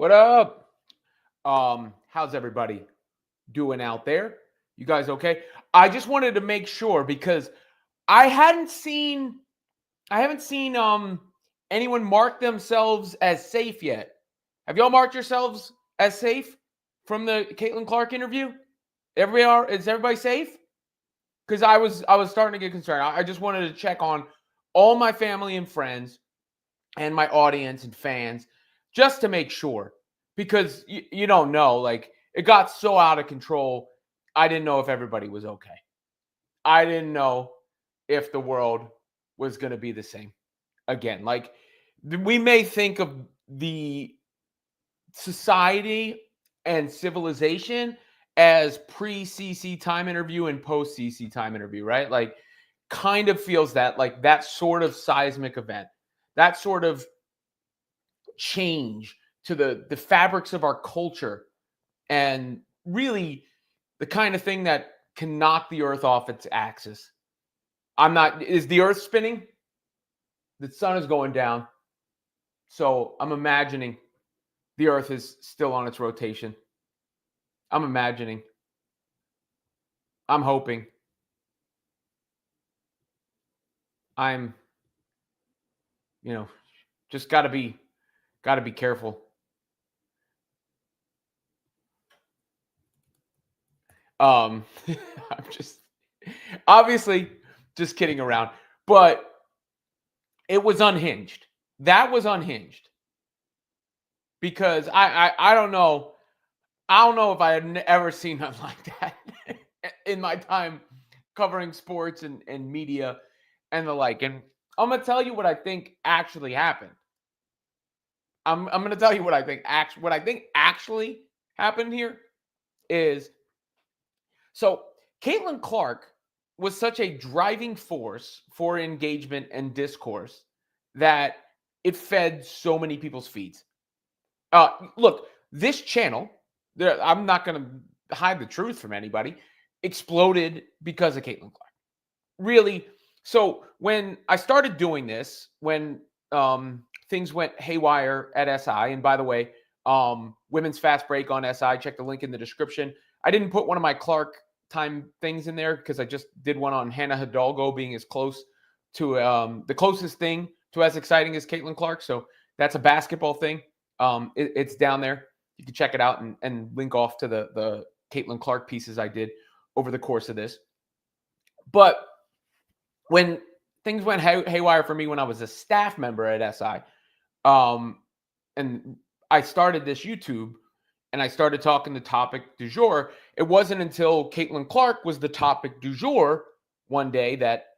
What up? How's everybody doing out there? You guys okay? I just wanted to make sure because I hadn't seen I haven't seen anyone mark themselves as safe yet. Have y'all marked yourselves as safe from the Caitlin Clark interview? Is everybody safe? Because I was starting to get concerned. I just wanted to check on all my family and friends and my audience and fans just to make sure because you don't know, like, it got so out of control. I didn't know if everybody was okay. I didn't know if the world was going to be the same again. Like, we may think of the society and civilization as pre CC time interview and post CC time interview, right? Like, kind of feels that, like, that sort of seismic event, that sort of change to the fabrics of our culture, and really the kind of thing that can knock the earth off its axis. I'm not Is the earth spinning? The sun is going down. So I'm imagining the earth is still on its rotation. I'm imagining. I'm hoping. I'm, you know, just got to be careful. I'm just obviously just kidding around, but it was unhinged. That was unhinged because I don't know. I don't know if I had ever seen nothing like that in my time covering sports and media and the like. And I'm gonna tell you what I think actually happened. I'm gonna tell you what I think actually happened here is, so Caitlin Clark was such a driving force for engagement and discourse that it fed so many people's feeds. Look, this channel, I'm not going to hide the truth from anybody, exploded because of Caitlin Clark. Really. So when I started doing this, when things went haywire at SI, and by the way, women's fast break on SI, check the link in the description. I didn't put one of my Clark time things in there because I just did one on Hannah Hidalgo being as close to the closest thing to as exciting as Caitlin Clark. So that's a basketball thing. It's down there. You can check it out and link off to the Caitlin Clark pieces I did over the course of this. But when things went haywire for me when I was a staff member at SI, and I started this YouTube and I started talking the topic du jour, it wasn't until Caitlin Clark was the topic du jour one day that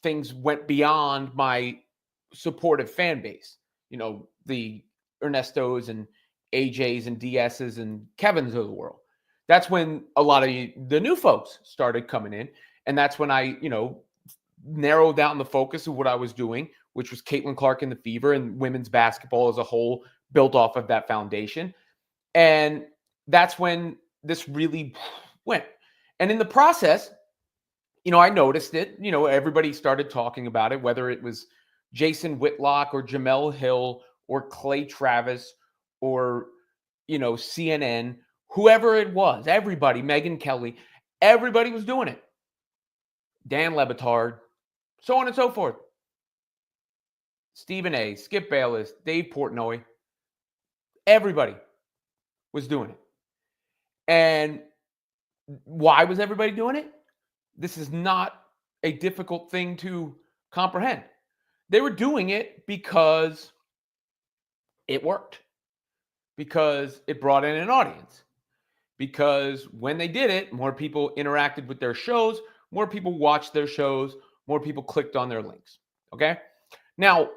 things went beyond my supportive fan base. The Ernestos and AJs and DSs and Kevins of the world. That's when a lot of the new folks started coming in. And that's when I, narrowed down the focus of what I was doing, which was Caitlin Clark and the Fever and women's basketball as a whole, built off of that foundation. And that's when this really went. And in the process, I noticed it. Everybody started talking about it, whether it was Jason Whitlock or Jamel Hill or Clay Travis or, CNN, whoever it was, everybody, Megyn Kelly, everybody was doing it. Dan Lebitard, so on and so forth. Stephen A., Skip Bayless, Dave Portnoy, everybody was doing it. And why was everybody doing it? This is not a difficult thing to comprehend. They were doing it because it worked, because it brought in an audience, because when they did it, more people interacted with their shows, more people watched their shows, more people clicked on their links. Okay? Now,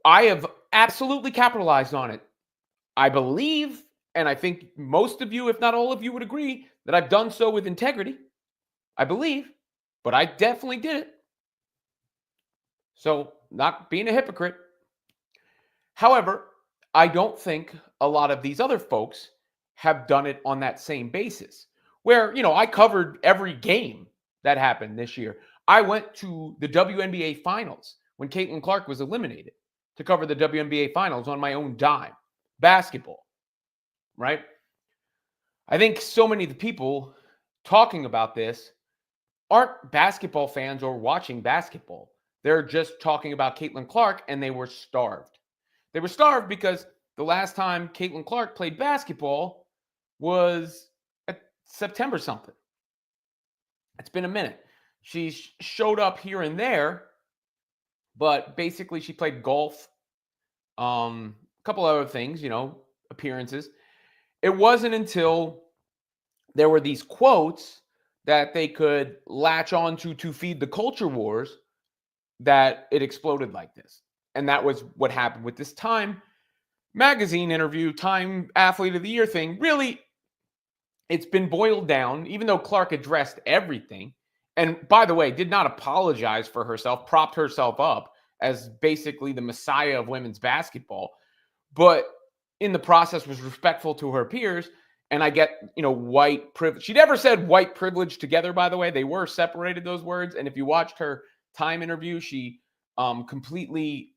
I have absolutely capitalized on it. I believe, and I think most of you, if not all of you, would agree that I've done so with integrity. I believe, but I definitely did it. So, not being a hypocrite. However, I don't think a lot of these other folks have done it on that same basis. Where, I covered every game that happened this year. I went to the WNBA Finals when Caitlin Clark was eliminated to cover the WNBA Finals on my own dime. Basketball. right? I think so many of the people talking about this aren't basketball fans or watching basketball. They're just talking about Caitlin Clark, and they were starved. They were starved because the last time Caitlin Clark played basketball was at September something. It's been a minute. She showed up here and there, but basically she played golf, a couple other things, appearances. It wasn't until there were these quotes that they could latch onto to feed the culture wars that it exploded like this. And that was what happened with this Time magazine interview, Time Athlete of the Year thing. Really, it's been boiled down, even though Clark addressed everything. And by the way, did not apologize for herself, propped herself up as basically the messiah of women's basketball, but in the process was respectful to her peers. And I get, white privilege. She never said white privilege together, by the way. They were separated, those words. And if you watched her Time interview, she completely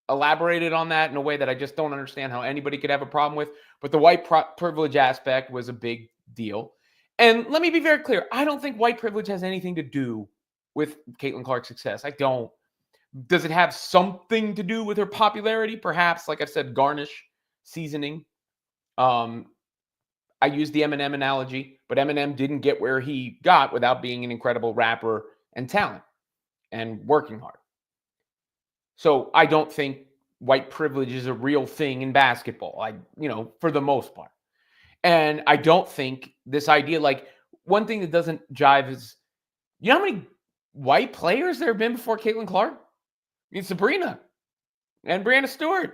elaborated on that in a way that I just don't understand how anybody could have a problem with. But the white privilege aspect was a big deal. And let me be very clear. I don't think white privilege has anything to do with Caitlin Clark's success. I don't. Does it have something to do with her popularity? Perhaps, like I said, garnish, seasoning. I used the Eminem analogy, but Eminem didn't get where he got without being an incredible rapper and talent and working hard. So I don't think white privilege is a real thing in basketball, for the most part. And I don't think this idea, like, one thing that doesn't jive is, you know how many white players there have been before Caitlin Clark? I mean, Sabrina and Brianna Stewart.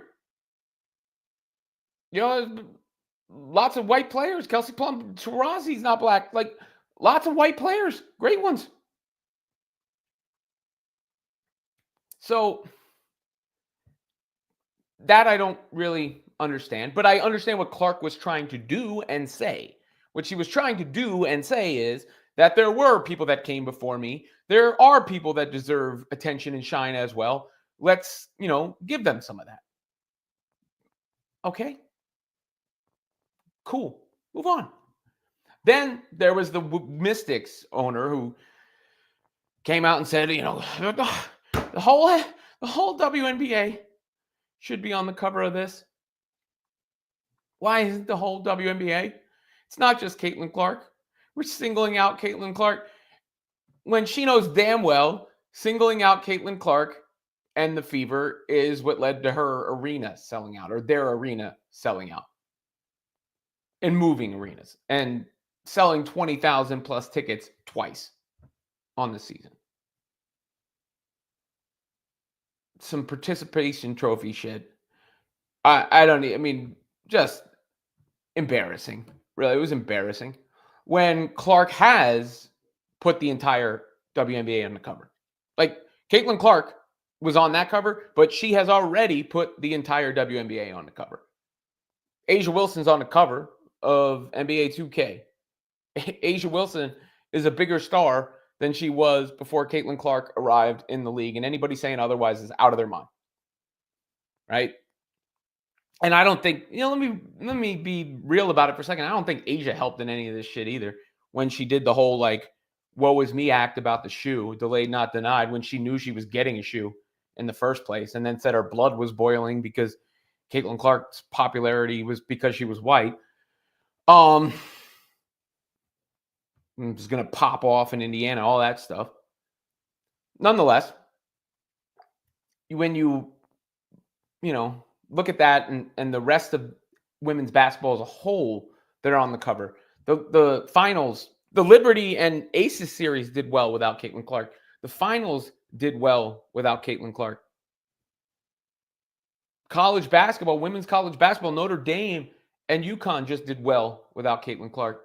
Lots of white players. Kelsey Plum, Taurasi's not black. Like, lots of white players. Great ones. So that I don't really understand. But I understand what Clark was trying to do and say. What she was trying to do and say is that there were people that came before me. There are people that deserve attention and shine as well. Let's, give them some of that. Okay. Cool. Move on. Then there was the Mystics owner who came out and said, the whole WNBA should be on the cover of this. Why isn't the whole WNBA? It's not just Caitlin Clark. We're singling out Caitlin Clark when she knows damn well singling out Caitlin Clark and the Fever is what led to her arena selling out, or their arena selling out and moving arenas and selling 20,000 plus tickets twice on the season. Some participation trophy shit. Just embarrassing. Really, it was embarrassing when Clark has put the entire WNBA on the cover. Like, Caitlin Clark was on that cover, but she has already put the entire WNBA on the cover. Asia Wilson's on the cover of NBA 2K. Asia Wilson is a bigger star than she was before Caitlin Clark arrived in the league, and anybody saying otherwise is out of their mind. Right? And I don't think, let me be real about it for a second. I don't think Asia helped in any of this shit either. When she did the whole, like, woe is me act about the shoe, delayed, not denied, when she knew she was getting a shoe in the first place, and then said her blood was boiling because Caitlin Clark's popularity was because she was white. Was going to pop off in Indiana, all that stuff. Nonetheless, when you look at that and the rest of women's basketball as a whole that are on the cover, the finals, the Liberty and Aces series did well without Caitlin Clark. The finals did well without Caitlin Clark. College basketball, women's college basketball, Notre Dame and UConn just did well without Caitlin Clark.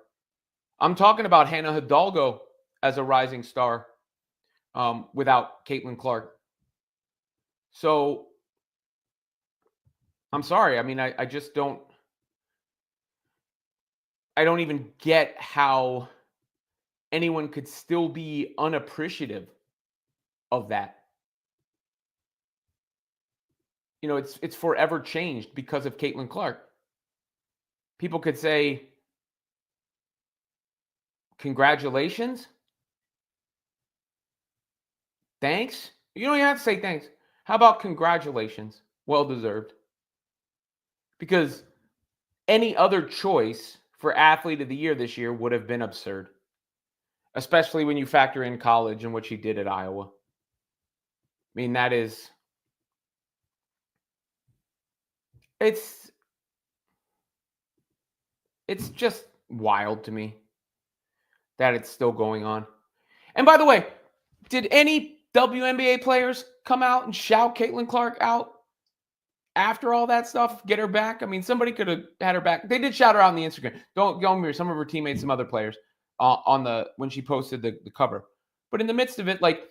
I'm talking about Hannah Hidalgo as a rising star without Caitlin Clark. So I'm sorry. I mean, I just don't. I don't even get how anyone could still be unappreciative of that. It's forever changed because of Caitlin Clark. people could say, congratulations, thanks. You don't even have to say thanks. How about congratulations? Well deserved. Because any other choice for athlete of the year this year would have been absurd, especially when you factor in college and what she did at Iowa. I mean, it's it's just wild to me that it's still going on. And by the way, did any WNBA players come out and shout Caitlin Clark out after all that stuff? Get her back? I mean, somebody could have had her back. They did shout her out on the Instagram. Don't go me. Some of her teammates, some other players, on the when she posted the cover. But in the midst of it, like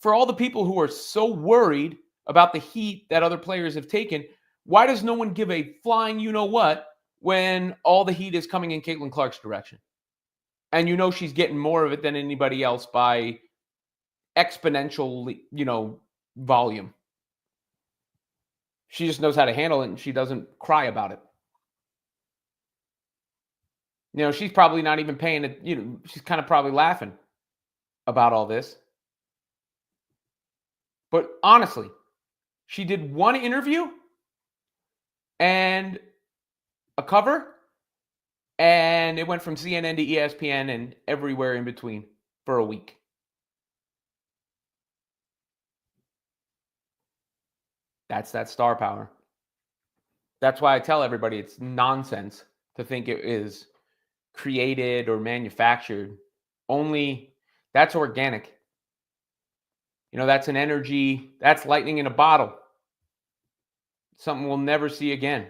for all the people who are so worried about the heat that other players have taken, why does no one give a flying you know what when all the heat is coming in Caitlin Clark's direction? And you know she's getting more of it than anybody else by exponential, volume. She just knows how to handle it and she doesn't cry about it. She's probably not even paying it, she's kind of probably laughing about all this. But honestly, she did one interview and a cover, and it went from CNN to ESPN and everywhere in between for a week. That's that star power. That's why I tell everybody it's nonsense to think it is created or manufactured. Only that's organic. That's an energy, that's lightning in a bottle. Something we'll never see again.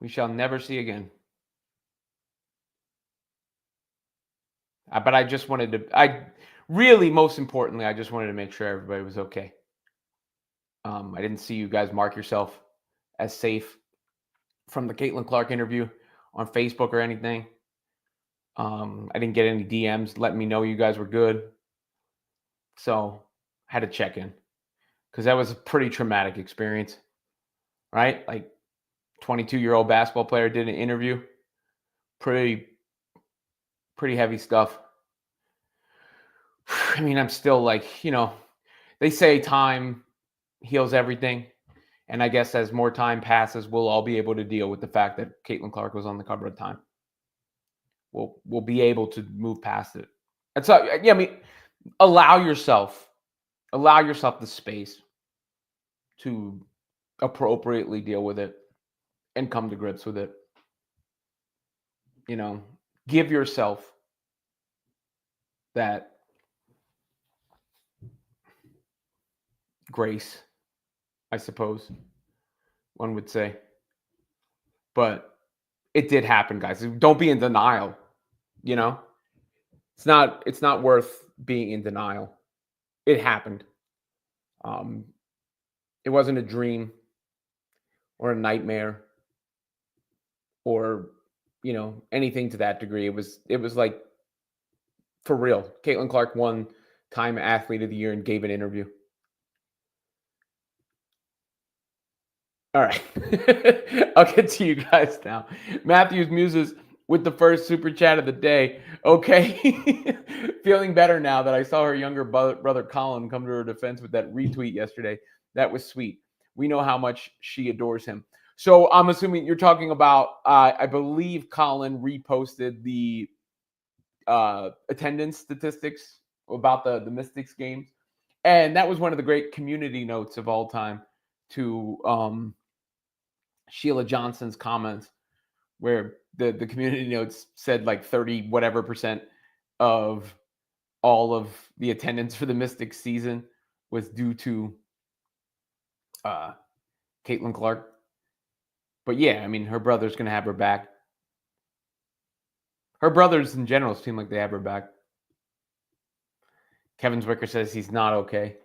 We shall never see again. But I just wanted to, most importantly, I just wanted to make sure everybody was okay. I didn't see you guys mark yourself as safe from the Caitlin Clark interview on Facebook or anything. I didn't get any DMs letting me know you guys were good. So I had to check in because that was a pretty traumatic experience, right? Like 22-year-old basketball player did an interview. Pretty heavy stuff. I mean, I'm still like, they say time heals everything. And I guess as more time passes, we'll all be able to deal with the fact that Caitlin Clark was on the cover of Time. We'll be able to move past it. And so, yeah, I mean, allow yourself the space to appropriately deal with it and come to grips with it. Give yourself that grace, I suppose one would say. But it did happen, guys. Don't be in denial. It's not worth being in denial. It happened. It wasn't a dream or a nightmare or anything to that degree. It was like for real. Caitlin Clark won Time Athlete of the Year and gave an interview. All right. I'll get to you guys now. Matthews Muses with the first super chat of the day. Okay. Feeling better now that I saw her younger brother Colin come to her defense with that retweet yesterday. That was sweet. We know how much she adores him. So I'm assuming you're talking about, I believe Colin reposted the attendance statistics about the Mystics games. And that was one of the great community notes of all time to Sheila Johnson's comments, where the community notes said like 30 whatever percent of all of the attendance for the Mystics season was due to Caitlin Clark. But yeah, I mean, her brother's going to have her back. Her brothers in general seem like they have her back. Kevin Zwicker says he's not okay.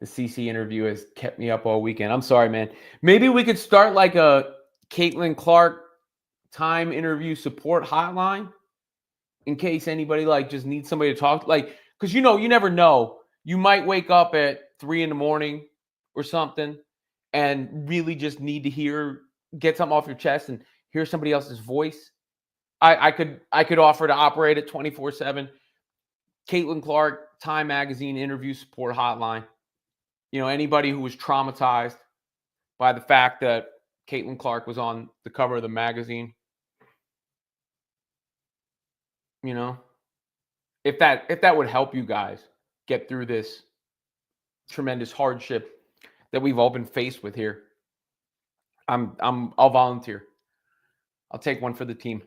The CC interview has kept me up all weekend. I'm sorry, man. Maybe we could start like a Caitlin Clark Time interview support hotline in case anybody like just needs somebody to talk. Like, because you never know. You might wake up at 3 in the morning or something and really just need to get something off your chest and hear somebody else's voice, I could offer to operate at 24/7. Caitlin Clark, Time Magazine interview support hotline. Anybody who was traumatized by the fact that Caitlin Clark was on the cover of the magazine, if that would help you guys get through this tremendous hardship that we've all been faced with here, I'll volunteer. I'll take one for the team.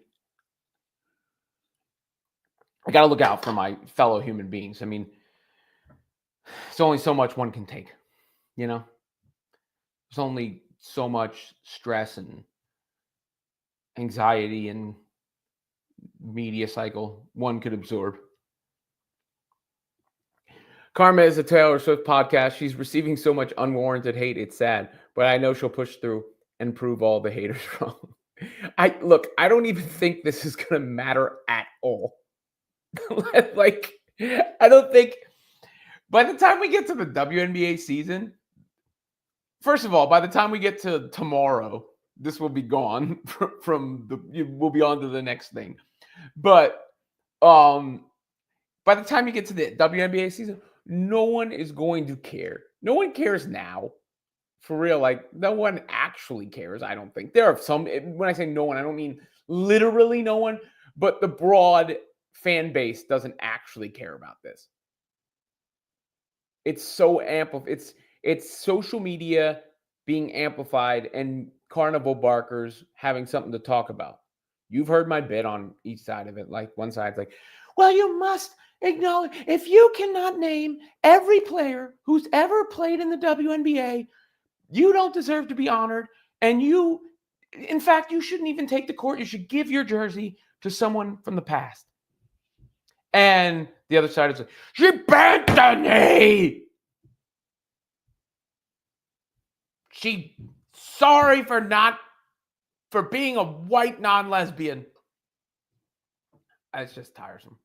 I got to look out for my fellow human beings. I mean, there's only so much one can take, There's only so much stress and anxiety and media cycle one could absorb. Karma is a Taylor Swift podcast. She's receiving so much unwarranted hate. It's sad, but I know she'll push through and prove all the haters wrong. I don't even think this is going to matter at all. I don't think by the time we get to the WNBA season, first of all, by the time we get to tomorrow, this will be gone we'll be on to the next thing. But by the time you get to the WNBA season, no one is going to care. No one cares now. For real, no one actually cares, I don't think. There are some, when I say no one, I don't mean literally no one, but the broad fan base doesn't actually care about this. It's so amplified. It's social media being amplified and carnival barkers having something to talk about. You've heard my bit on each side of it. One side's like, well, you must acknowledge, if you cannot name every player who's ever played in the WNBA, you don't deserve to be honored. And in fact, you shouldn't even take the court. You should give your jersey to someone from the past. And the other side is like, she bent the knee. She sorry for being a white non-lesbian. It's just tiresome.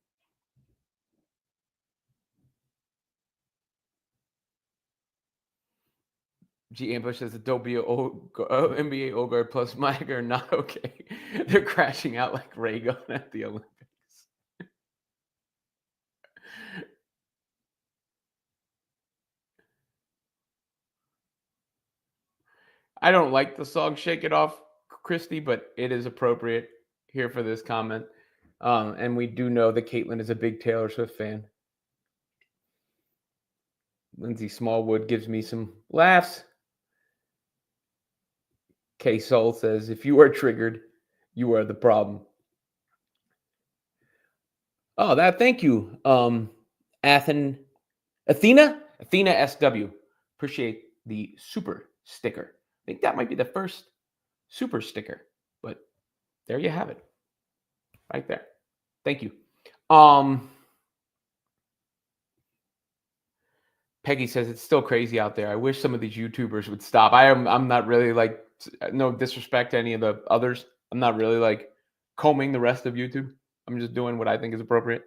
G. Ambush says the NBA Ogre plus Mike are not okay. They're crashing out like Ray Gun at the Olympics. I don't like the song Shake It Off, Christy, but it is appropriate here for this comment. And we do know that Caitlin is a big Taylor Swift fan. Lindsay Smallwood gives me some laughs. K Soul says, if you are triggered, you are the problem. Oh, thank you. Athena SW. Appreciate the super sticker. I think that might be the first super sticker, but there you have it. Right there. Thank you. Peggy says it's still crazy out there. I wish some of these YouTubers would stop. I'm not really no disrespect to any of the others. I'm not really combing the rest of YouTube. I'm just doing what I think is appropriate.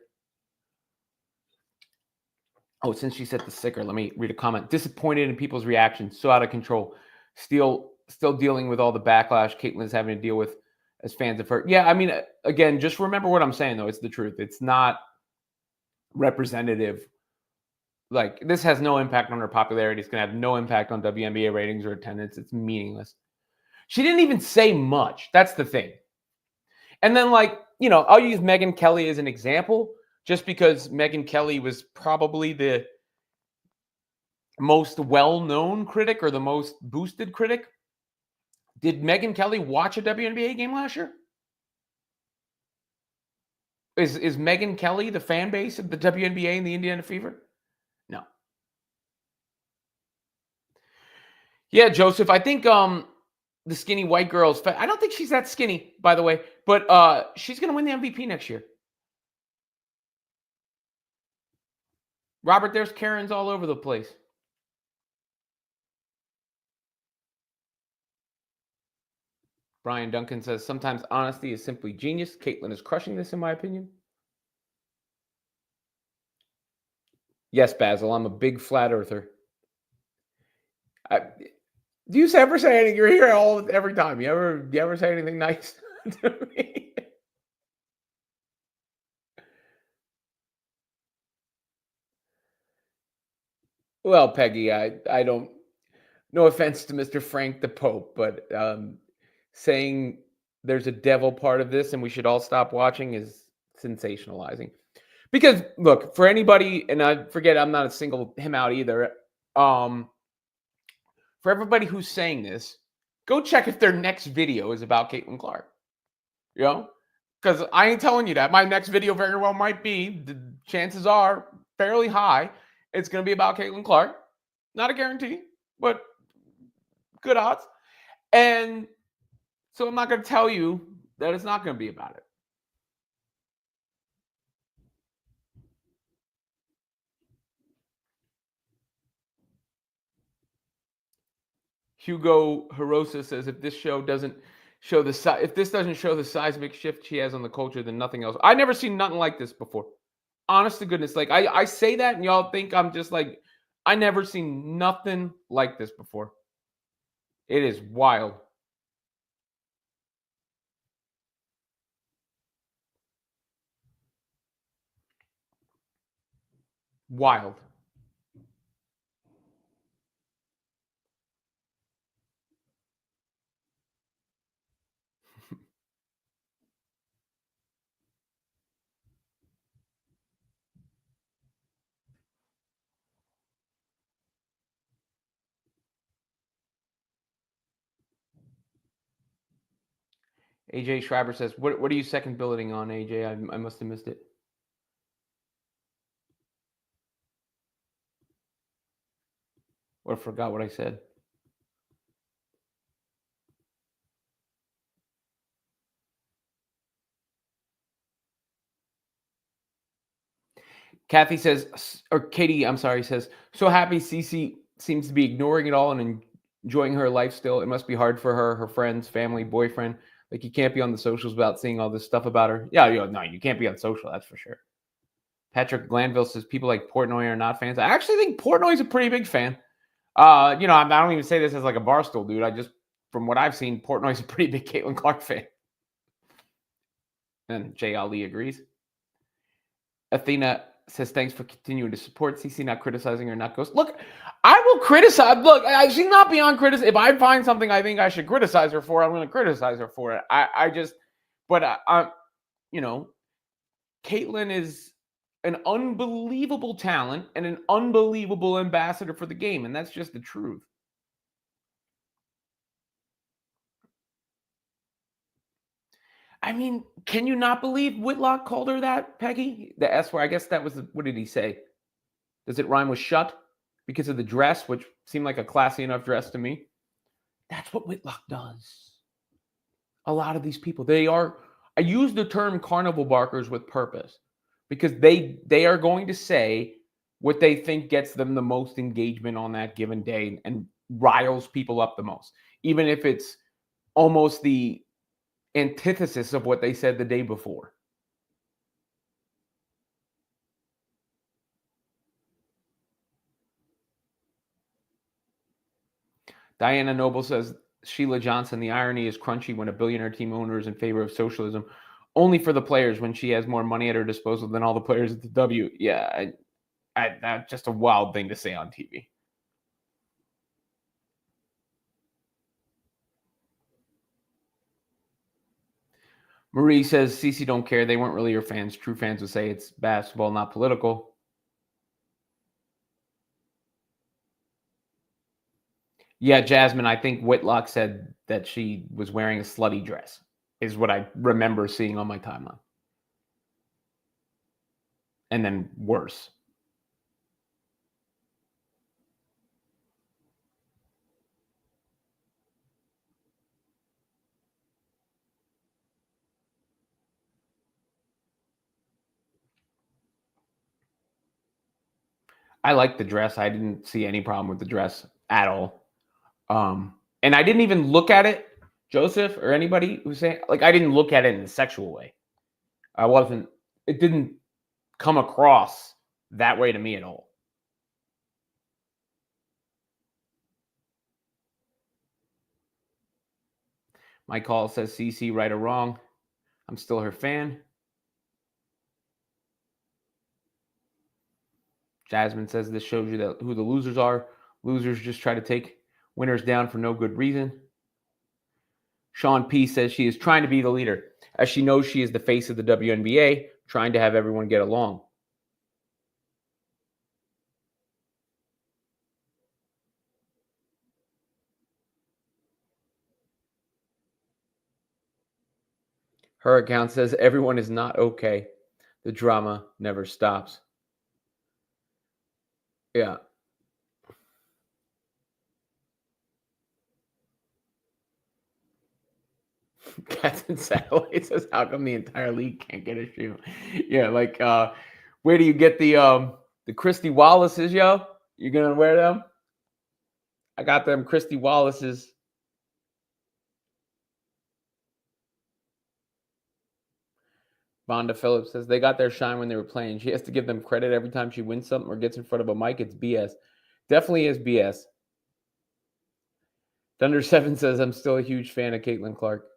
Oh, since she said the sticker, let me read a comment. Disappointed in people's reactions. So out of control. Still dealing with all the backlash Caitlin's having to deal with as fans of her. Yeah, I mean, again, just remember what I'm saying, though. It's the truth. It's not representative. This has no impact on her popularity. It's going to have no impact on WNBA ratings or attendance. It's meaningless. She didn't even say much. That's the thing. And then, I'll use Megyn Kelly as an example, just because Megyn Kelly was probably the most well-known critic or the most boosted critic. Did Megyn Kelly watch a WNBA game last year? Is Megyn Kelly the fan base of the WNBA and the Indiana Fever? No. Yeah, Joseph, I think the skinny white girl's I don't think she's that skinny, by the way, but she's going to win the MVP next year. Robert, there's Karens all over the place. Brian Duncan says, sometimes honesty is simply genius. Caitlin is crushing this, in my opinion. Yes, Basil, I'm a big flat earther. I, do you ever say anything? You're here every time. You ever say anything nice to me? Well, Peggy, I don't. No offense to Mr. Frank the Pope, but saying there's a devil part of this and we should all stop watching is sensationalizing. Because look, for anybody, and I forget, I'm not a single him out either. Um, for everybody who's saying this, go check if their next video is about Caitlin Clark. You know, because I ain't telling you that. My next video very well might be. The chances are fairly high. It's going to be about Caitlin Clark. Not a guarantee, but good odds. And so I'm not going to tell you that it's not going to be about it. Hugo Hirosa says if this show doesn't show if this doesn't show the seismic shift she has on the culture, then nothing else. I never seen nothing like this before. Honest to goodness, like I say that and y'all think I'm just like I never seen nothing like this before. It is wild. Wild. AJ Schreiber says, what are you second building on, AJ? I must have missed it. Or forgot what I said. Kathy says, or Katie, I'm sorry, says, so happy Cece seems to be ignoring it all and enjoying her life still. It must be hard for her, her friends, family, boyfriend. Like you can't be on the socials without seeing all this stuff about her. Yeah, no, you can't be on social, that's for sure. Patrick Glanville says people like Portnoy are not fans. I actually think Portnoy's a pretty big fan. I don't even say this as like a barstool dude. I just, from what I've seen, Portnoy's a pretty big Caitlin Clark fan. And Jay Ali agrees. Athena says, thanks for continuing to support CC, not criticizing her, not ghost. Look, I will criticize. Look, she's not beyond criticism. If I find something I think I should criticize her for, I'm going to criticize her for it. Caitlin is an unbelievable talent and an unbelievable ambassador for the game. And that's just the truth. I mean, can you not believe Whitlock called her that, Peggy? The S word, I guess that was, what did he say? Does it rhyme with shut? Because of the dress, which seemed like a classy enough dress to me. That's what Whitlock does. A lot of these people, I use the term carnival barkers with purpose because they are going to say what they think gets them the most engagement on that given day and riles people up the most, even if it's almost the antithesis of what they said the day before. Diana Noble says, Sheila Johnson, the irony is crunchy when a billionaire team owner is in favor of socialism only for the players when she has more money at her disposal than all the players at the W. Yeah, that's just a wild thing to say on TV. Marie says, CC don't care. They weren't really your fans. True fans would say it's basketball, not political. Yeah, Jasmine, I think Whitlock said that she was wearing a slutty dress, is what I remember seeing on my timeline. And then worse. I like the dress. I didn't see any problem with the dress at all. And I didn't even look at it, Joseph or anybody who's saying, like, I didn't look at it in a sexual way. It didn't come across that way to me at all. My call says CC, right or wrong. I'm still her fan. Jasmine says this shows you who the losers are. Losers just try to take winners down for no good reason. Sean P says she is trying to be the leader, as she knows she is the face of the WNBA, trying to have everyone get along. Her account says everyone is not okay. The drama never stops. Yeah. Captain Satellite says, how come the entire league can't get a shoe? Yeah, like where do you get the Christy Wallaces, yo? You gonna wear them? I got them Christy Wallaces. Vonda Phillips says they got their shine when they were playing. She has to give them credit every time she wins something or gets in front of a mic. It's BS. Definitely is BS. Thunder7 says I'm still a huge fan of Caitlin Clark.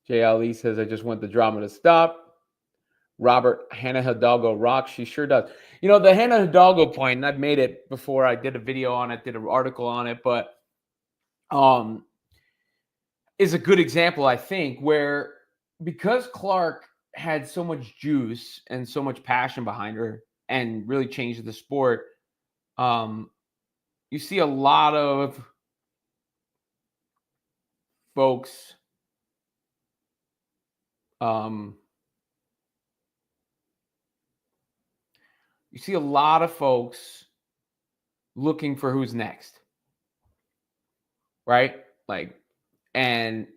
Jay Ali says I just want the drama to stop. Robert, Hannah Hidalgo rocks. She sure does. You know, the Hannah Hidalgo point, and I've made it before. I did a video on it, did an article on it, but is a good example, I think, where because Clark had so much juice and so much passion behind her and really changed the sport, you see a lot of folks you see a lot of folks looking for who's next, right? Like, and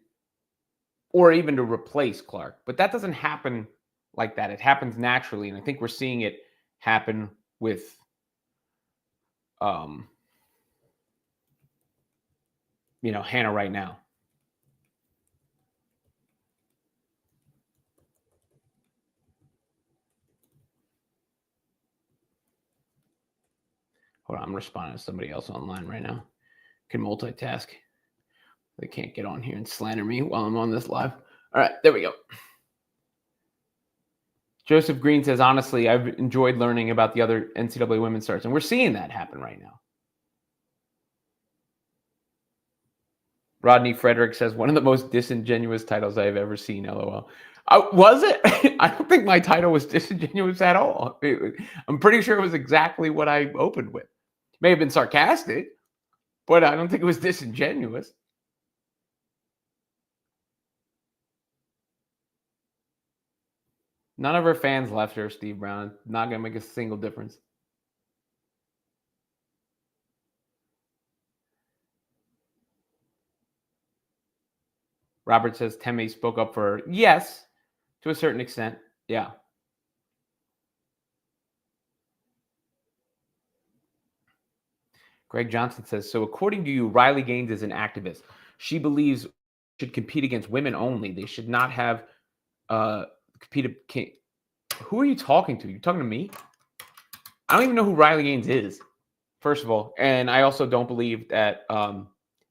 or even to replace Clark. But that doesn't happen like that. It happens naturally. And I think we're seeing it happen with Hannah right now. Hold on, I'm responding to somebody else online right now. Can multitask. They can't get on here and slander me while I'm on this live. All right, there we go. Joseph Green says, honestly, I've enjoyed learning about the other NCAA women's stars, and we're seeing that happen right now. Rodney Frederick says, one of the most disingenuous titles I have ever seen, LOL. Was it? I don't think my title was disingenuous at all. I'm pretty sure it was exactly what I opened with. May have been sarcastic, but I don't think it was disingenuous. None of her fans left her, Steve Brown. Not going to make a single difference. Robert says Temme spoke up for her. Yes, to a certain extent. Yeah. Greg Johnson says, so according to you, Riley Gaines is an activist. She believes should compete against women only. They should not have compete. Who are you talking to? You talking to me? I don't even know who Riley Gaines is, first of all. And I also don't believe that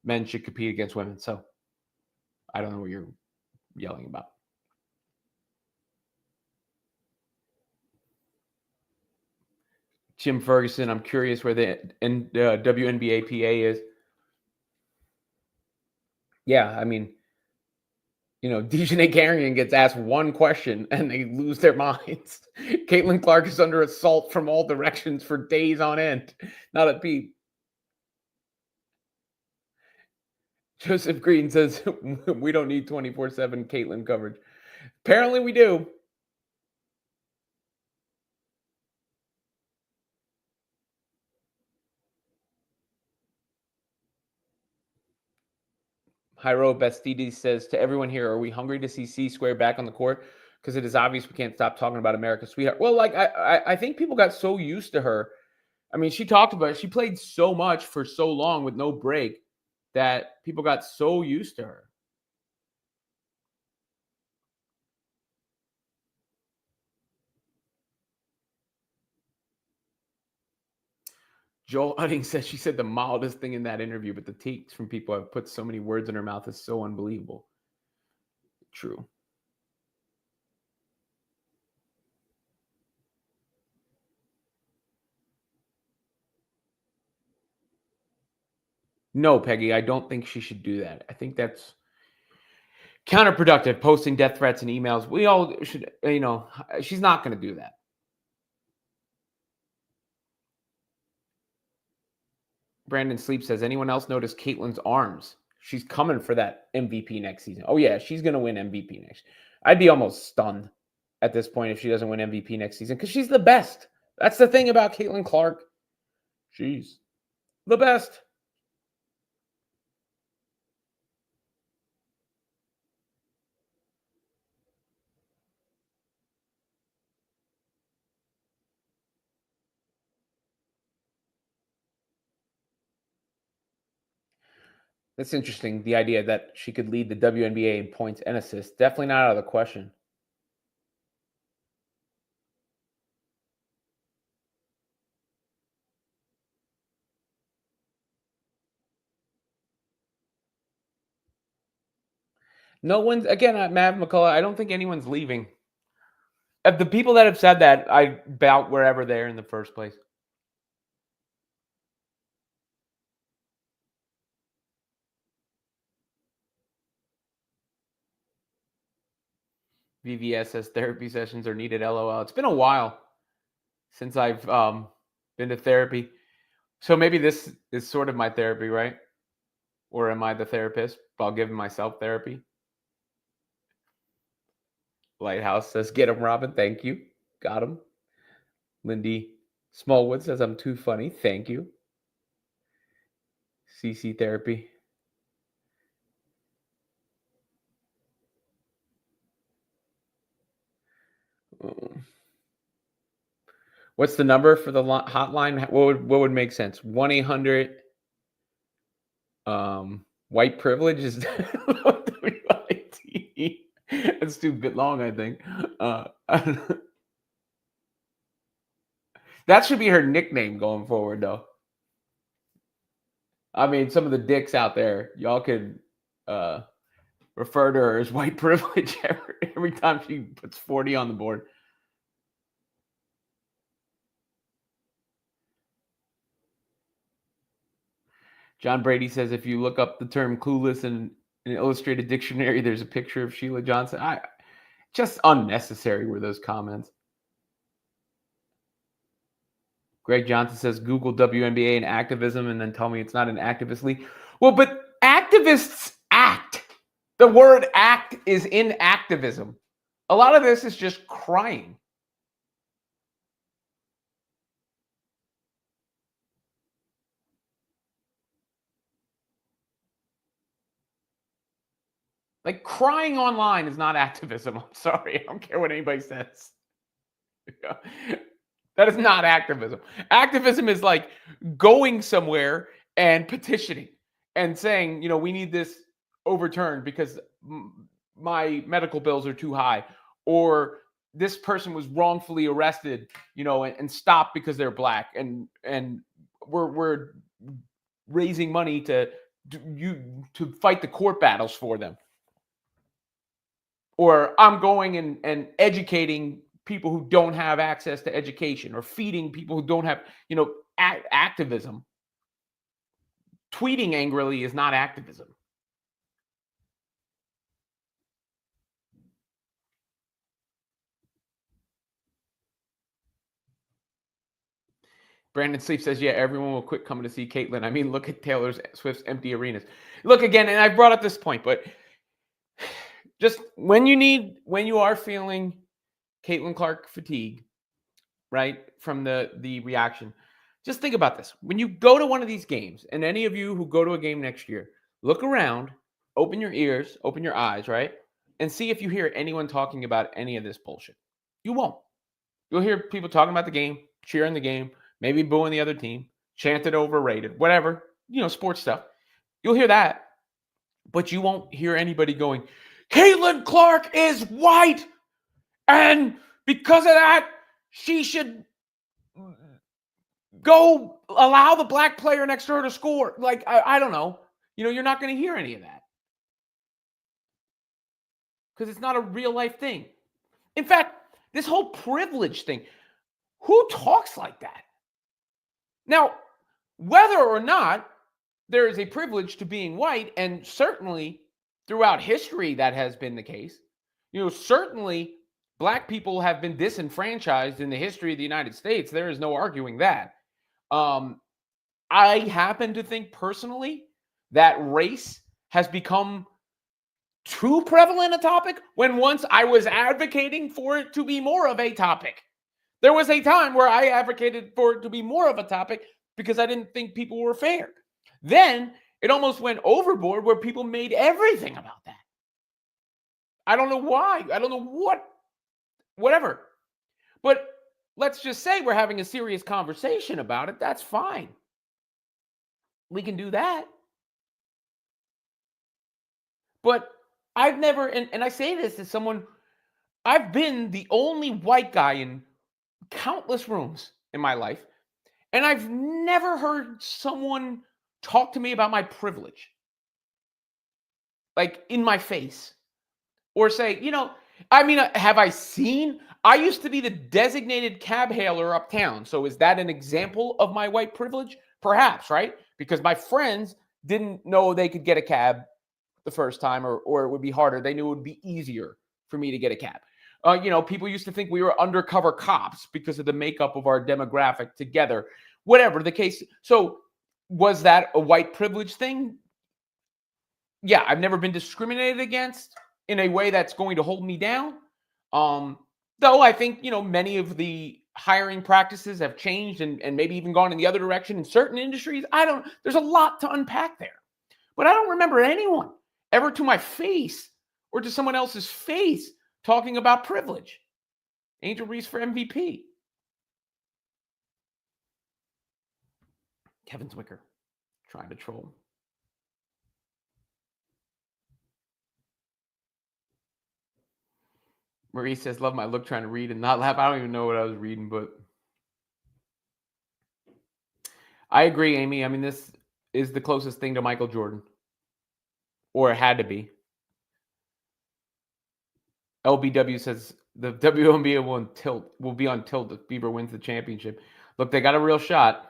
men should compete against women. So I don't know what you're yelling about. Jim Ferguson, I'm curious where the WNBA PA is. Yeah, I mean, Dejanay Carrion gets asked one question and they lose their minds. Caitlin Clark is under assault from all directions for days on end. Not a peep. Joseph Green says, we don't need 24/7 Caitlin coverage. Apparently we do. Hyro Bastides says, to everyone here, are we hungry to see C-Square back on the court? Because it is obvious we can't stop talking about America's sweetheart. Well, like, I think people got so used to her. I mean, she talked about it. She played so much for so long with no break that people got so used to her. Joel Udding says she said the mildest thing in that interview, but the takes from people have put so many words in her mouth is so unbelievable. True. No, Peggy, I don't think she should do that. I think that's counterproductive, posting death threats and emails. We all should, she's not going to do that. Brandon Sleep says, anyone else notice Caitlin's arms? She's coming for that MVP next season. Oh, yeah, she's going to win MVP next. I'd be almost stunned at this point if she doesn't win MVP next season because she's the best. That's the thing about Caitlin Clark. She's the best. That's interesting. The idea that she could lead the WNBA in points and assists. Definitely not out of the question. No one's, again, Mav McCullough, I don't think anyone's leaving. Of the people that have said that, I doubt wherever they're in the first place. VVS says therapy sessions are needed. LOL. It's been a while since I've been to therapy. So maybe this is sort of my therapy, right? Or am I the therapist while giving myself therapy? Lighthouse says, get him, Robin. Thank you. Got him. Lindy Smallwood says, I'm too funny. Thank you. CC therapy. What's the number for the hotline? What would make sense? 1-800 white privilege is that's too bit long, I think. That should be her nickname going forward, though. I mean, some of the dicks out there, y'all could refer to her as white privilege every time she puts 40 on the board. John Brady says, if you look up the term clueless in an illustrated dictionary, there's a picture of Sheila Johnson. Just unnecessary were those comments. Greg Johnson says, Google WNBA and activism and then tell me it's not an activist league. Well, but activists act. The word act is in activism. A lot of this is just crying. Like, crying online is not activism. I'm sorry. I don't care what anybody says. That is not activism. Activism is like going somewhere and petitioning and saying, we need this overturned because my medical bills are too high, or this person was wrongfully arrested, and stopped because they're black, and we're raising money to fight the court battles for them. Or I'm going and educating people who don't have access to education, or feeding people who don't have, activism. Tweeting angrily is not activism. Brandon Sleep says, yeah, everyone will quit coming to see Caitlin. I mean, look at Taylor Swift's empty arenas. Look, again, and I brought up this point, but just when you are feeling Caitlin Clark fatigue, right, from the reaction, just think about this. When you go to one of these games, and any of you who go to a game next year, look around, open your ears, open your eyes, right, and see if you hear anyone talking about any of this bullshit. You won't. You'll hear people talking about the game, cheering the game, maybe booing the other team, chanted overrated, whatever, sports stuff. You'll hear that, but you won't hear anybody going, Caitlin Clark is white, and because of that, she should Go allow the black player next door to score. Like, I don't know. You're not going to hear any of that because it's not a real life thing. In fact, this whole privilege thing, who talks like that? Now, whether or not there is a privilege to being white, and certainly throughout history that has been the case, certainly black people have been disenfranchised in the history of the United States. There is no arguing that. I happen to think personally that race has become too prevalent a topic when once I was advocating for it to be more of a topic. There was a time where I advocated for it to be more of a topic because I didn't think people were fair. Then it almost went overboard where people made everything about that. I don't know why. I don't know whatever. But let's just say we're having a serious conversation about it. That's fine. We can do that. But I've never, and I say this as someone, I've been the only white guy in countless rooms in my life, and I've never heard someone talk to me about my privilege, like in my face, or say, have I seen? I used to be the designated cab hailer uptown. So is that an example of my white privilege? Perhaps, right? Because my friends didn't know they could get a cab the first time, or it would be harder. They knew it would be easier for me to get a cab. People used to think we were undercover cops because of the makeup of our demographic together, whatever the case. So was that a white privilege thing? Yeah, I've never been discriminated against in a way that's going to hold me down. Though I think, many of the hiring practices have changed and maybe even gone in the other direction in certain industries. There's a lot to unpack there. But I don't remember anyone ever to my face or to someone else's face talking about privilege. Angel Reese for MVP. Kevin Zwicker trying to troll. Marie says, love my look trying to read and not laugh. I don't even know what I was reading, but I agree, Amy. I mean, this is the closest thing to Michael Jordan, or it had to be. LBW says the WNBA will be on tilt if Bieber wins the championship. Look, they got a real shot.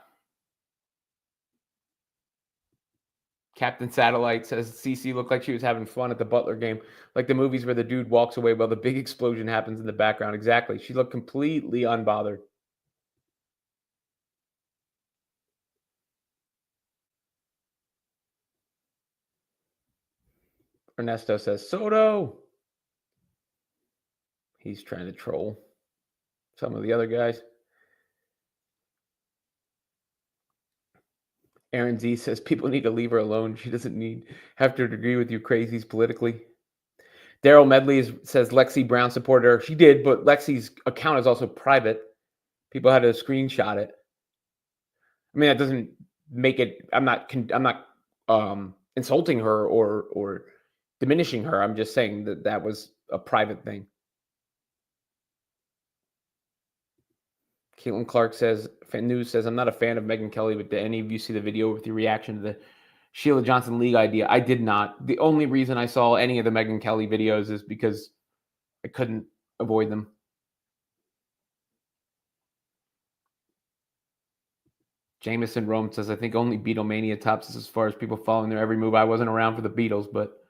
Captain Satellite says CC looked like she was having fun at the Butler game, like the movies where the dude walks away while the big explosion happens in the background. Exactly. She looked completely unbothered. Ernesto says Soto. He's trying to troll some of the other guys. Aaron Z says people need to leave her alone. She doesn't have to agree with you crazies politically. Daryl Medley says Lexi Brown supported her. She did, but Lexi's account is also private. People had to screenshot it. I mean, that doesn't make it. I'm not insulting her or diminishing her. I'm just saying that was a private thing. Caitlin Clark says, Fan News says, I'm not a fan of Megyn Kelly, but did any of you see the video with your reaction to the Sheila Johnson League idea? I did not. The only reason I saw any of the Megyn Kelly videos is because I couldn't avoid them. Jameson Rome says, I think only Beatlemania tops us as far as people following their every move. I wasn't around for the Beatles, but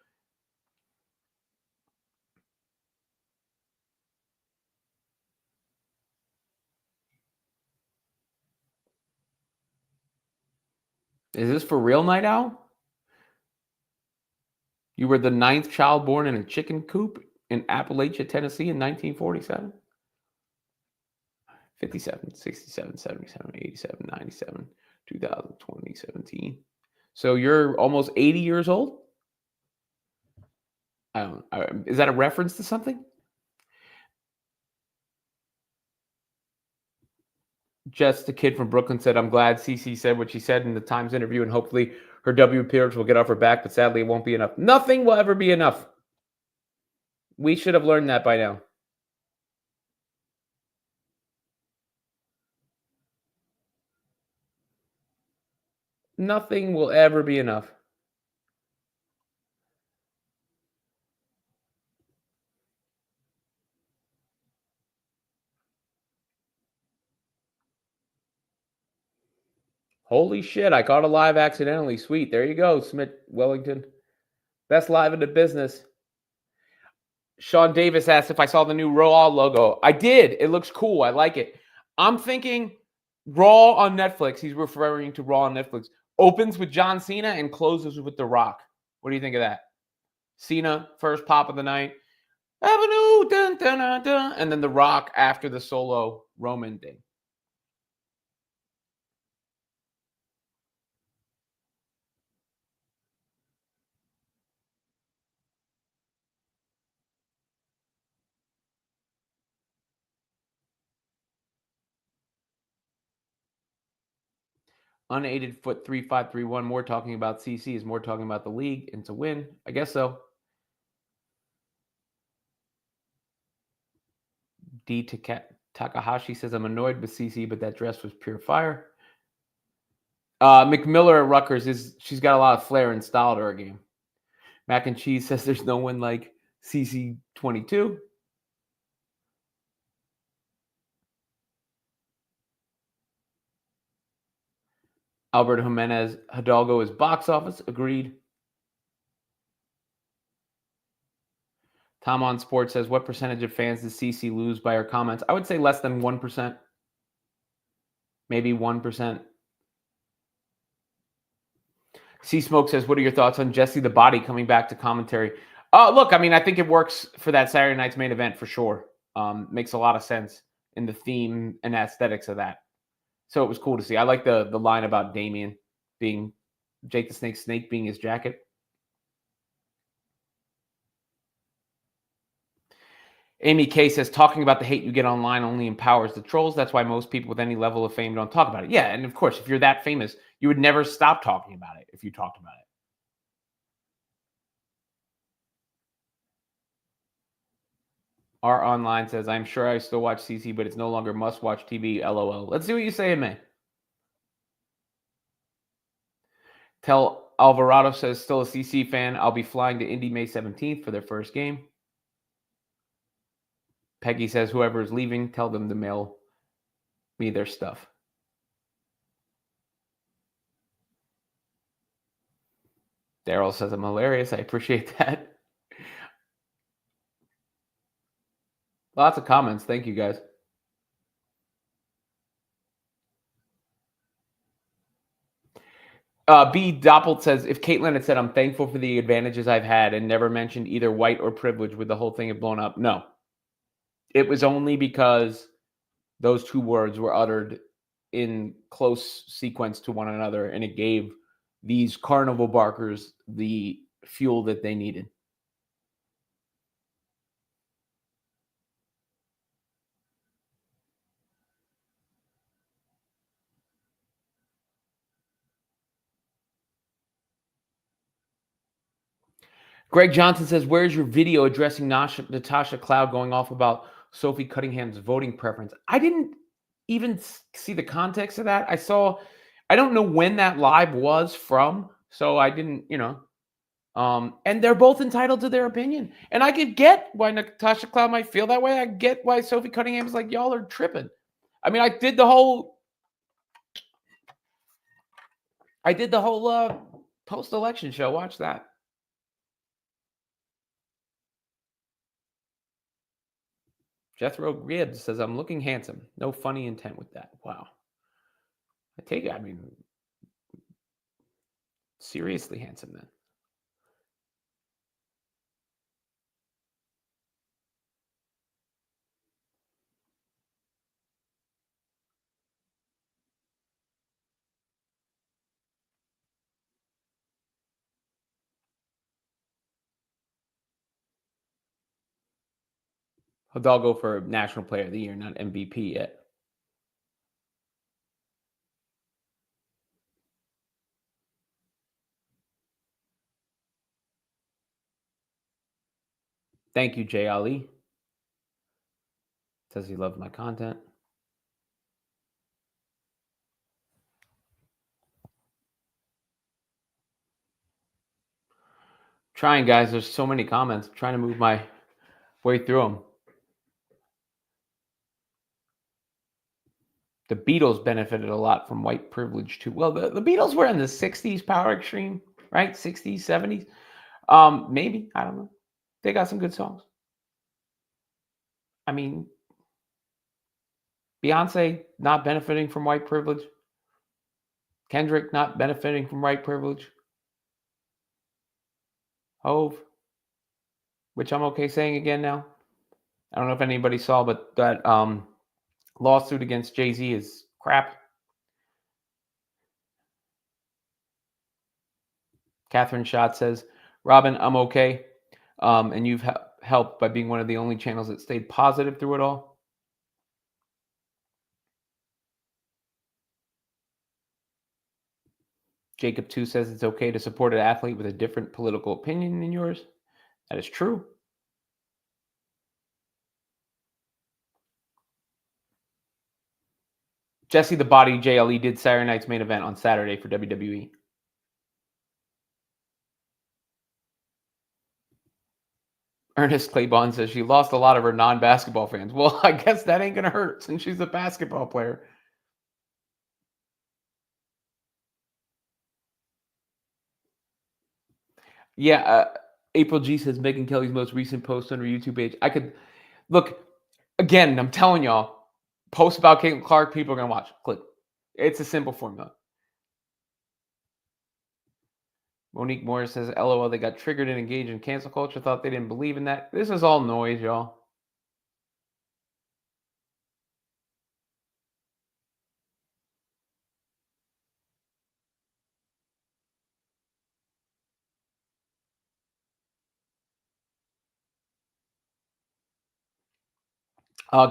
is this for real, Night Owl? You were the 9th child born in a chicken coop in Appalachia, Tennessee in 1947? 57, 67, 77, 87, 97, 2000, 2017. So you're almost 80 years old? Is that a reference to something? Just the kid from Brooklyn said, I'm glad CC said what she said in the Times interview, and hopefully her W appearance will get off her back, but sadly it won't be enough. Nothing will ever be enough. We should have learned that by now. Nothing will ever be enough. Holy shit, I caught a live accidentally. Sweet. There you go, Smith Wellington. Best live in the business. Sean Davis asked if I saw the new Raw logo. I did. It looks cool. I like it. I'm thinking Raw on Netflix. He's referring to Raw on Netflix. Opens with John Cena and closes with The Rock. What do you think of that? Cena, first pop of the night. Avenue, dun, dun, dun, dun, and then The Rock after the solo Roman thing. Unaided foot 3531. More talking about CC is more talking about the league and to win. I guess so. Takahashi says I'm annoyed with CC, but that dress was pure fire. McMiller at Rutgers she's got a lot of flair and style to her game. Mac and Cheese says there's no one like CC22. Albert Jimenez Hidalgo is box office. Agreed. Tom on Sports says, what percentage of fans does CC lose by her comments? I would say less than 1%. Maybe 1%. C Smoke says, what are your thoughts on Jesse the Body coming back to commentary? Look, I mean, I think it works for that Saturday night's main event for sure. Makes a lot of sense in the theme and aesthetics of that. So it was cool to see. I like the line about Damien being Jake the Snake being his jacket. Amy K says, talking about the hate you get online only empowers the trolls. That's why most people with any level of fame don't talk about it. Yeah, and of course, if you're that famous, you would never stop talking about it if you talked about it. R Online says, I'm sure I still watch CC, but it's no longer must-watch TV, LOL. Let's see what you say, man. Tell Alvarado says, still a CC fan. I'll be flying to Indy May 17th for their first game. Peggy says, whoever is leaving, tell them to mail me their stuff. Daryl says, I'm hilarious. I appreciate that. Lots of comments. Thank you, guys. B. Doppelt says, if Caitlyn had said, I'm thankful for the advantages I've had and never mentioned either white or privilege, would the whole thing have blown up? No. It was only because those two words were uttered in close sequence to one another, and it gave these carnival barkers the fuel that they needed. Greg Johnson says, where's your video addressing Natasha Cloud going off about Sophie Cunningham's voting preference? I didn't even see the context of that. I don't know when that live was from, so I didn't, and they're both entitled to their opinion. And I could get why Natasha Cloud might feel that way. I get why Sophie Cunningham is like, y'all are tripping. I mean, I did the whole post-election show. Watch that. Jethro Gibbs says, I'm looking handsome. No funny intent with that. Wow. I mean, seriously handsome then. They'll go for National Player of the Year, not MVP yet. Thank you, Jay Ali. Says he loves my content. Trying, guys. There's so many comments. I'm trying to move my way through them. The Beatles benefited a lot from white privilege too. Well, the Beatles were in the 60s power extreme, right? 60s, 70s. Maybe. I don't know. They got some good songs. I mean, Beyonce not benefiting from white privilege. Kendrick not benefiting from white privilege. Hove, which I'm okay saying again now. I don't know if anybody saw, but that lawsuit against Jay-Z is crap. Catherine Schott says, Robin, I'm okay. And you've helped by being one of the only channels that stayed positive through it all. Jacob 2 says it's okay to support an athlete with a different political opinion than yours. That is true. Jesse the Body JLE did Saturday night's main event on Saturday for WWE. Ernest Claybon says she lost a lot of her non-basketball fans. Well, I guess that ain't going to hurt since she's a basketball player. Yeah, April G says Megyn Kelly's most recent post on her YouTube page. I could look again. I'm telling y'all, post about Caitlin Clark, people are gonna watch. Click. It's a simple formula. Monique Morris says, "LOL, they got triggered and engaged in cancel culture. Thought they didn't believe in that. This is all noise, y'all."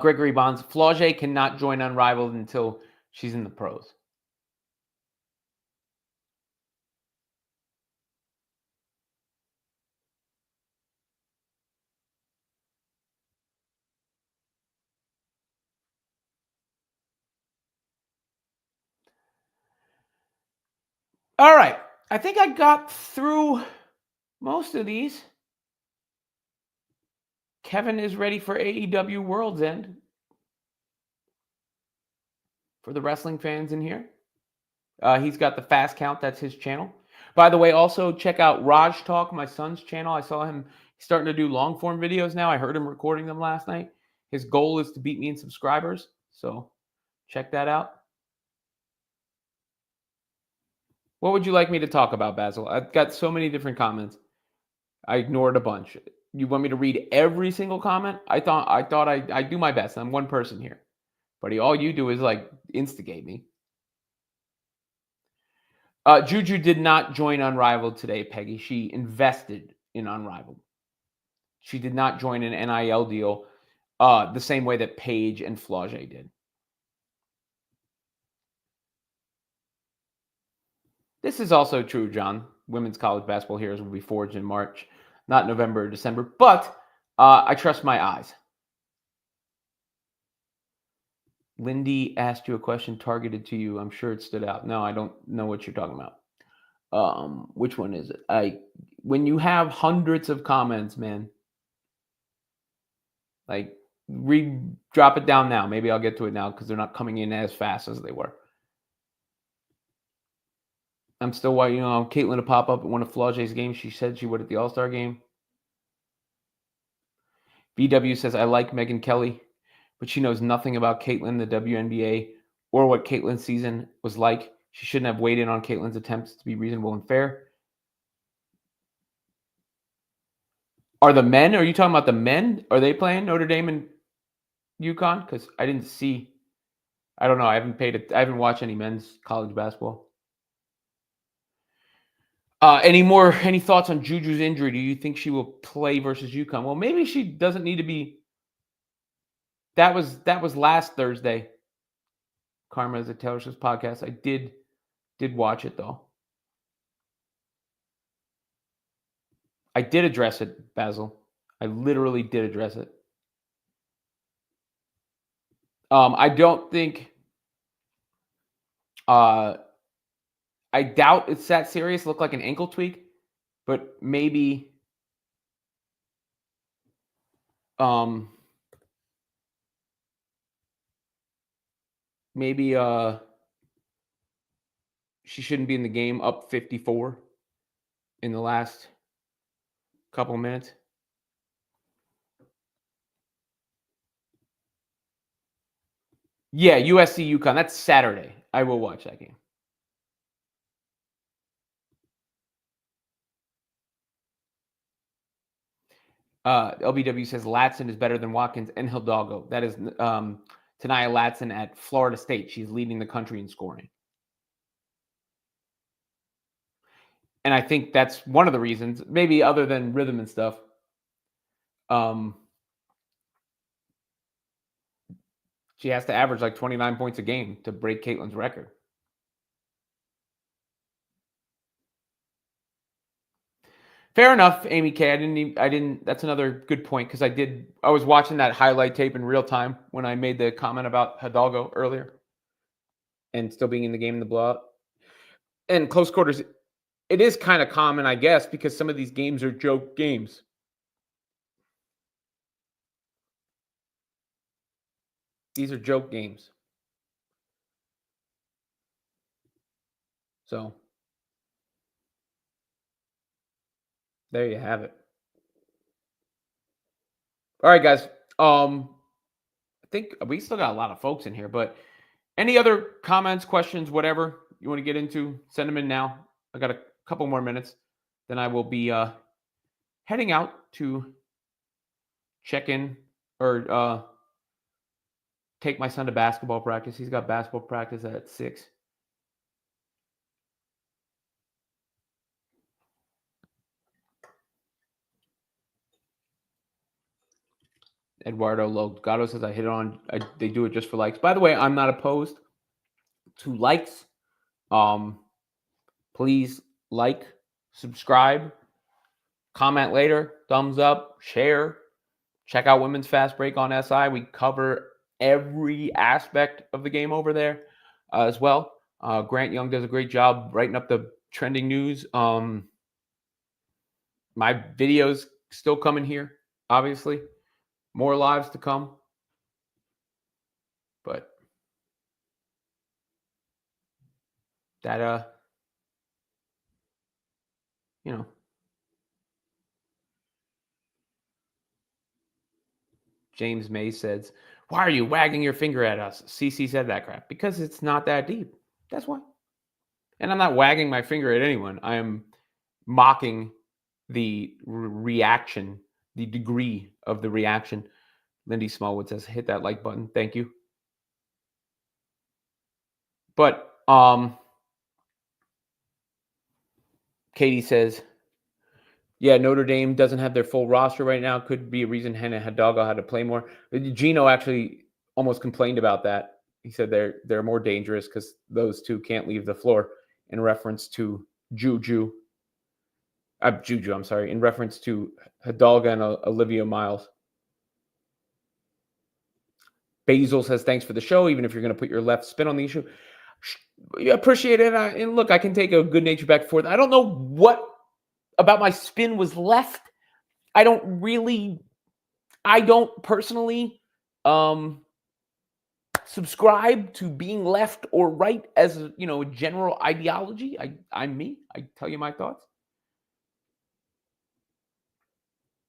Gregory Bonds, Flaugier cannot join Unrivaled until she's in the pros. All right. I think I got through most of these. Kevin is ready for AEW World's End. For the wrestling fans in here. He's got the Fast Count. That's his channel. By the way, also check out Raj Talk, my son's channel. I saw him starting to do long form videos now. I heard him recording them last night. His goal is to beat me in subscribers. So check that out. What would you like me to talk about, Basil? I've got so many different comments. I ignored a bunch. You want me to read every single comment? I thought I do my best. I'm one person here. But all you do is like instigate me. Juju did not join Unrivaled today, Peggy. She invested in Unrivaled. She did not join an NIL deal the same way that Paige and Flaugier did. This is also true, John. Women's college basketball heroes will be forged in March, not November or December. But I trust my eyes. Lindy asked you a question targeted to you. I'm sure it stood out. No, I don't know what you're talking about. Which one is it? When you have hundreds of comments, man, like drop it down now. Maybe I'll get to it now because they're not coming in as fast as they were. I'm still waiting on Caitlin to pop up at one of Flaugier's games. She said she would at the All-Star game. BW says, I like Megyn Kelly, but she knows nothing about Caitlin, the WNBA, or what Caitlin's season was like. She shouldn't have weighed in on Caitlin's attempts to be reasonable and fair. Are you talking about the men? Are they playing Notre Dame and UConn? Because I didn't see. I don't know. I haven't watched any men's college basketball. Any thoughts on Juju's injury? Do you think she will play versus UConn? Well, maybe she doesn't need to be. That was last Thursday. Karma is a Taylor Swift podcast. I did watch it though. I did address it, Basil. I literally did address it. I don't think. I doubt it's that serious. Looked like an ankle tweak, but maybe Um, maybe she shouldn't be in the game up 54 in the last couple minutes. Yeah, USC UConn. That's Saturday. I will watch that game. LBW says Latson is better than Watkins and Hidalgo. That is Tanaya Latson at Florida State. She's leading the country in scoring. And I think that's one of the reasons, maybe other than rhythm and stuff. She has to average like 29 points a game to break Caitlin's record. Fair enough, Amy K. I didn't. That's another good point because I was watching that highlight tape in real time when I made the comment about Hidalgo earlier, and still being in the game in the blowout and close quarters. It is kind of common, I guess, because some of these games are joke games. These are joke games. So there you have it. All right, guys. I think we still got a lot of folks in here, but any other comments, questions, whatever you want to get into, send them in now. I got a couple more minutes. Then I will be heading out to check in or take my son to basketball practice. He's got basketball practice at 6. Eduardo Logado says I hit it on. They do it just for likes. By the way, I'm not opposed to likes. Please like, subscribe, comment later, thumbs up, share. Check out Women's Fast Break on SI. We cover every aspect of the game over there as well. Grant Young does a great job writing up the trending news. My videos still coming here, obviously. More lives to come. But that, James May says, why are you wagging your finger at us? CC said that crap. Because it's not that deep. That's why. And I'm not wagging my finger at anyone. I am mocking the reaction, the degree of the reaction. Lindy Smallwood says, hit that like button. Thank you. But Katie says, yeah, Notre Dame doesn't have their full roster right now. Could be a reason Hannah Hidalgo had to play more. Gino actually almost complained about that. He said they're more dangerous because those two can't leave the floor in reference to Juju, I'm sorry, in reference to Hidalgo and Olivia Miles. Basil says, thanks for the show, even if you're going to put your left spin on the issue. I appreciate it. And look, I can take a good nature back and forth. I don't know what about my spin was left. I don't personally subscribe to being left or right as a general ideology. I'm me. I tell you my thoughts.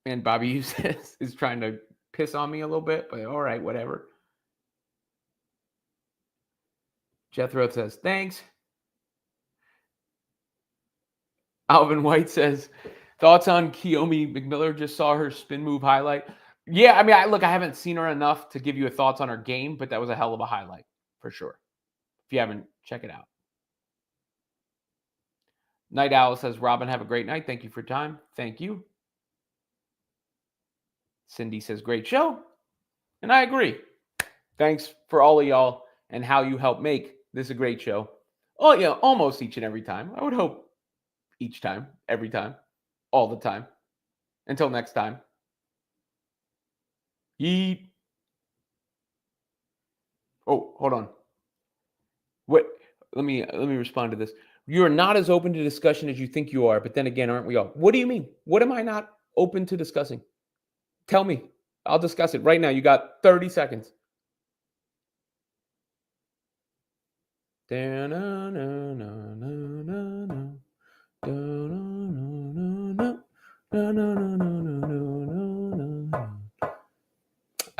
And Bobby Hughes is trying to piss on me a little bit, but all right, whatever. Jethro says, thanks. Alvin White says, thoughts on Kiyomi McMillan? Just saw her spin move highlight. Yeah, I mean, I haven't seen her enough to give you a thoughts on her game, but that was a hell of a highlight for sure. If you haven't, check it out. Night Owl says, Robin, have a great night. Thank you for your time. Thank you. Cindy says, great show. And I agree. Thanks for all of y'all and how you help make this a great show. Oh, yeah, almost each and every time. I would hope each time, every time, all the time. Until next time. Yeet. Oh, hold on. What? Let me respond to this. You are not as open to discussion as you think you are, but then again, aren't we all? What do you mean? What am I not open to discussing? Tell me. I'll discuss it right now. You got 30 seconds.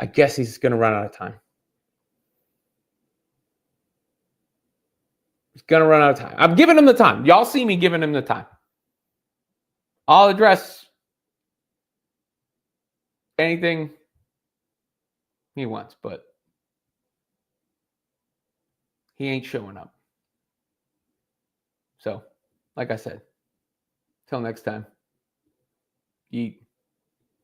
I guess he's going to run out of time. He's going to run out of time. I'm giving him the time. Y'all see me giving him the time. I'll address anything he wants, but he ain't showing up. So, like I said, till next time, yeet.